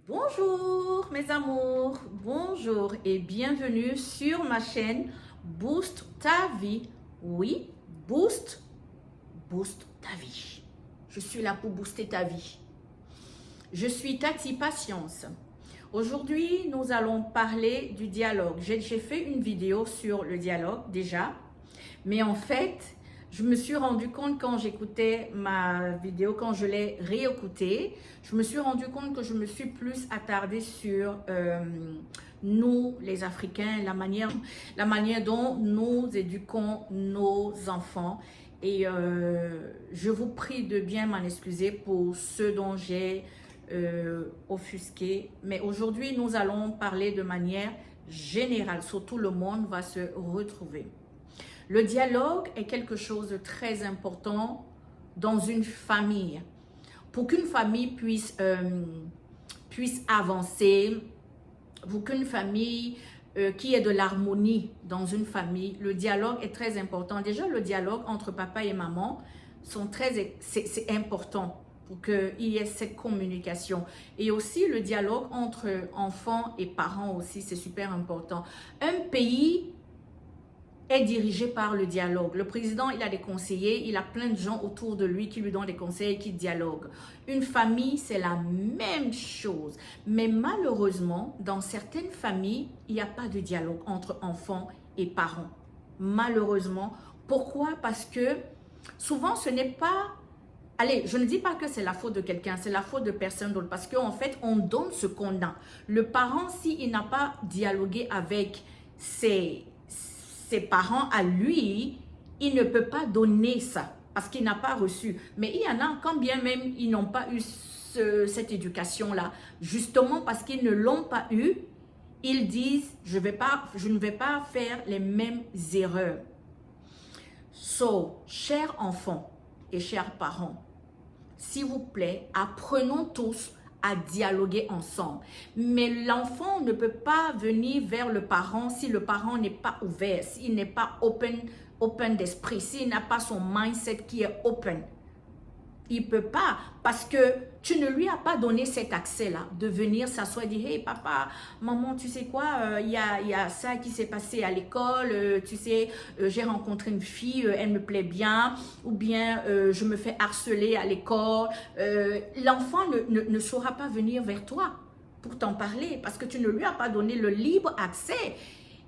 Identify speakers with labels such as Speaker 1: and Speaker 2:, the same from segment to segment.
Speaker 1: Bonjour mes amours, bonjour et bienvenue sur ma chaîne Boost ta vie. Oui, boost ta vie. Je suis là pour booster ta vie. Je suis Tati Patience. Aujourd'hui, nous allons parler du dialogue. J'ai fait une vidéo sur le dialogue déjà, mais en fait, je me suis rendu compte quand j'écoutais ma vidéo, quand je l'ai réécoutée, je me suis rendu compte que je me suis plus attardée sur nous, les Africains, la manière dont nous éduquons nos enfants. Et je vous prie de bien m'en excuser pour ce dont j'ai offusqué. Mais aujourd'hui, nous allons parler de manière générale. Surtout, le monde va se retrouver. Le dialogue est quelque chose de très important dans une famille. Pour qu'une famille puisse avancer, pour qu'une famille qui ait de l'harmonie dans une famille, le dialogue est très important. Déjà, le dialogue entre papa et maman, c'est important pour qu'il y ait cette communication. Et aussi, le dialogue entre enfants et parents aussi, c'est super important. Un pays est dirigé par le dialogue. Le président, il a des conseillers, il a plein de gens autour de lui qui lui donnent des conseils et qui dialoguent. Une famille, c'est la même chose. Mais malheureusement, dans certaines familles, il n'y a pas de dialogue entre enfants et parents. Malheureusement. Pourquoi? Parce que souvent, ce n'est pas... Allez, je ne dis pas que c'est la faute de quelqu'un, c'est la faute de personne d'autre. Parce qu'en fait, on donne ce qu'on a. Le parent, s'il n'a pas dialogué avec ses parents à lui, il ne peut pas donner ça parce qu'il n'a pas reçu. Mais il y en a, quand bien même ils n'ont pas eu cette éducation-là, justement parce qu'ils ne l'ont pas eu, ils disent, je ne vais pas faire les mêmes erreurs. So, chers enfants et chers parents, s'il vous plaît, apprenons tous à dialoguer ensemble. Mais l'enfant ne peut pas venir vers le parent si le parent n'est pas ouvert, s'il n'est pas open d'esprit, s'il n'a pas son mindset qui est open. Il ne peut pas parce que tu ne lui as pas donné cet accès-là de venir s'asseoir et dire « Hey papa, maman, tu sais quoi, il y a ça qui s'est passé à l'école, tu sais, j'ai rencontré une fille, elle me plaît bien, ou bien je me fais harceler à l'école. » L'enfant ne saura pas venir vers toi pour t'en parler parce que tu ne lui as pas donné le libre accès.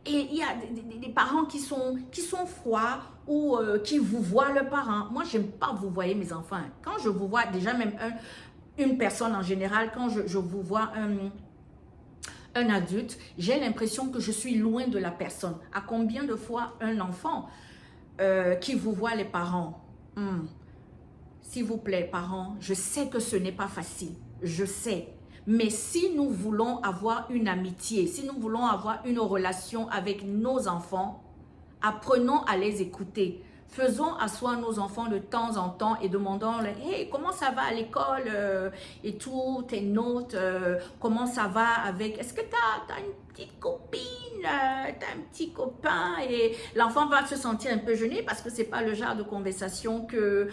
Speaker 1: Et il y a des parents qui sont froids ou qui vous voient le parent. Moi, j'aime pas vous voyez mes enfants. Quand je vous vois, déjà même une personne en général, quand je vous vois un adulte, j'ai l'impression que je suis loin de la personne. À combien de fois un enfant qui vous voit les parents? S'il vous plaît, parents, je sais que ce n'est pas facile. Je sais. Mais si nous voulons avoir une amitié, si nous voulons avoir une relation avec nos enfants, apprenons à les écouter. Faisons asseoir nos enfants de temps en temps et demandons-leur « Hey, comment ça va à l'école et tout, tes notes, comment ça va avec... Est-ce que tu as une petite copine, tu as un petit copain ?» Et l'enfant va se sentir un peu gêné parce que ce n'est pas le genre de conversation que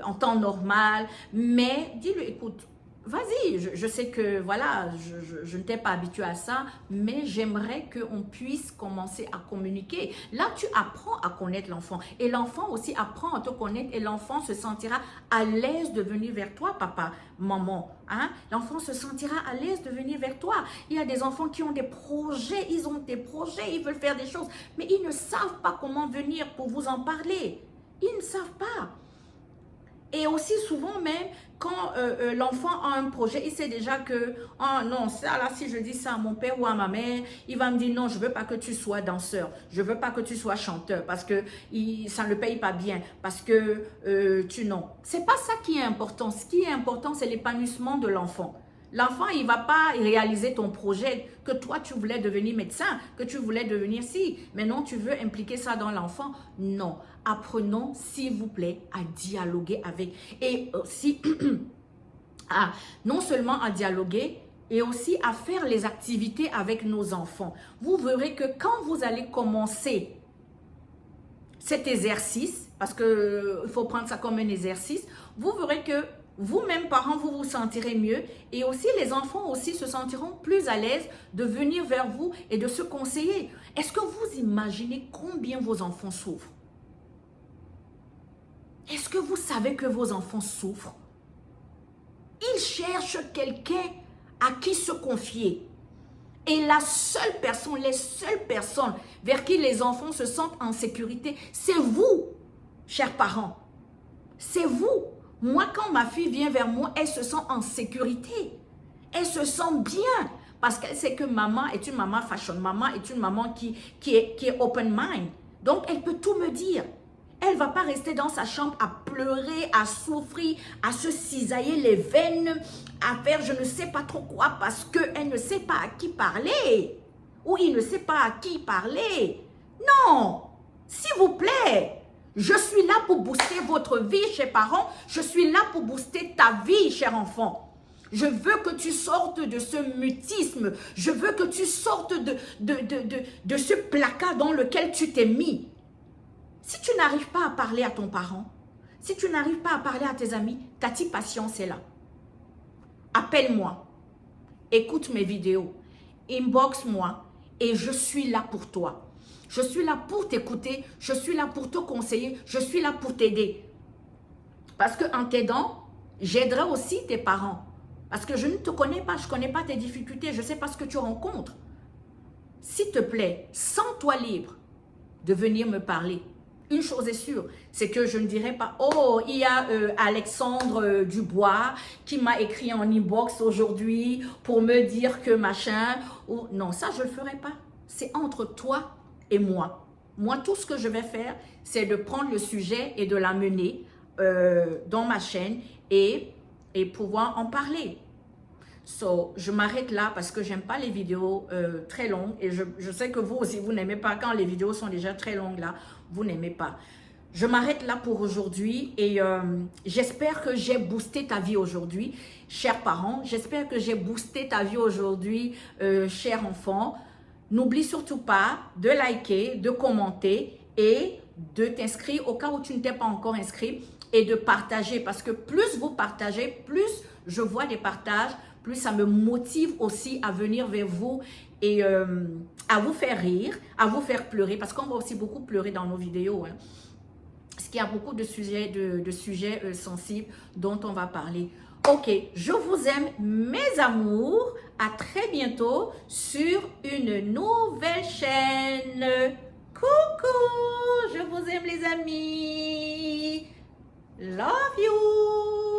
Speaker 1: en temps normal. Mais dis-lui « Écoute, vas-y, je sais que voilà, je ne t'ai pas habitué à ça, mais j'aimerais qu'on puisse commencer à communiquer. » Là, tu apprends à connaître l'enfant et l'enfant aussi apprend à te connaître et l'enfant se sentira à l'aise de venir vers toi, papa, maman. Hein? L'enfant se sentira à l'aise de venir vers toi. Il y a des enfants qui ont des projets, ils veulent faire des choses, mais ils ne savent pas comment venir pour vous en parler. Ils ne savent pas. Et aussi souvent même, quand l'enfant a un projet, il sait déjà que, oh non, ça là, si je dis ça à mon père ou à ma mère, il va me dire non, je ne veux pas que tu sois danseur, je ne veux pas que tu sois chanteur, parce que ça ne le paye pas bien, parce que non. Ce n'est pas ça qui est important. Ce qui est important, c'est l'épanouissement de l'enfant. L'enfant, il ne va pas réaliser ton projet, que toi, tu voulais devenir médecin, que tu voulais devenir ci. Mais non, tu veux impliquer ça dans l'enfant. Non. Apprenons, s'il vous plaît, à dialoguer avec. Et aussi, non seulement à dialoguer, et aussi à faire les activités avec nos enfants. Vous verrez que quand vous allez commencer cet exercice, parce qu'il faut prendre ça comme un exercice, vous verrez que vous-même, parents, vous vous sentirez mieux et aussi les enfants aussi se sentiront plus à l'aise de venir vers vous et de se conseiller. Est-ce que vous imaginez combien vos enfants souffrent? Est-ce que vous savez que vos enfants souffrent? Ils cherchent quelqu'un à qui se confier. Et la seule personne, les seules personnes vers qui les enfants se sentent en sécurité, c'est vous, chers parents. C'est vous. Moi, quand ma fille vient vers moi, elle se sent en sécurité. Elle se sent bien. Parce qu'elle sait que maman est une maman fashion. Maman est une maman qui est open mind. Donc, elle peut tout me dire. Elle ne va pas rester dans sa chambre à pleurer, à souffrir, à se cisailler les veines, à faire je ne sais pas trop quoi parce qu'elle ne sait pas à qui parler. Ou il ne sait pas à qui parler. Non, s'il vous plaît, je suis là pour booster votre vie, chers parents. Je suis là pour booster ta vie, cher enfant. Je veux que tu sortes de ce mutisme. Je veux que tu sortes de ce placard dans lequel tu t'es mis. Si tu n'arrives pas à parler à ton parent, si tu n'arrives pas à parler à tes amis, Tati Patience est là. Appelle-moi, écoute mes vidéos, inbox-moi et je suis là pour toi. Je suis là pour t'écouter, je suis là pour te conseiller, je suis là pour t'aider. Parce qu'en t'aidant, j'aiderai aussi tes parents. Parce que je ne te connais pas, je ne connais pas tes difficultés, je ne sais pas ce que tu rencontres. S'il te plaît, sens-toi libre de venir me parler. Une chose est sûre, c'est que je ne dirai pas « Oh, il y a Alexandre Dubois qui m'a écrit en inbox aujourd'hui pour me dire que machin. » Non, ça, je ne le ferai pas. C'est entre toi et moi. Moi, tout ce que je vais faire, c'est de prendre le sujet et de l'amener dans ma chaîne et pouvoir en parler. So, je m'arrête là parce que j'aime pas les vidéos très longues et je sais que vous aussi, vous n'aimez pas quand les vidéos sont déjà très longues là, vous n'aimez pas. Je m'arrête là pour aujourd'hui et j'espère que j'ai boosté ta vie aujourd'hui, chers parents. J'espère que j'ai boosté ta vie aujourd'hui, chers enfants. N'oublie surtout pas de liker, de commenter et de t'inscrire au cas où tu ne t'es pas encore inscrit et de partager parce que plus vous partagez, plus je vois des partages, plus ça me motive aussi à venir vers vous et à vous faire rire, à vous faire pleurer, parce qu'on va aussi beaucoup pleurer dans nos vidéos. Hein. Parce qu'il y a beaucoup de sujets sensibles dont on va parler. Ok, je vous aime, mes amours. À très bientôt sur une nouvelle chaîne. Coucou, je vous aime les amis. Love you.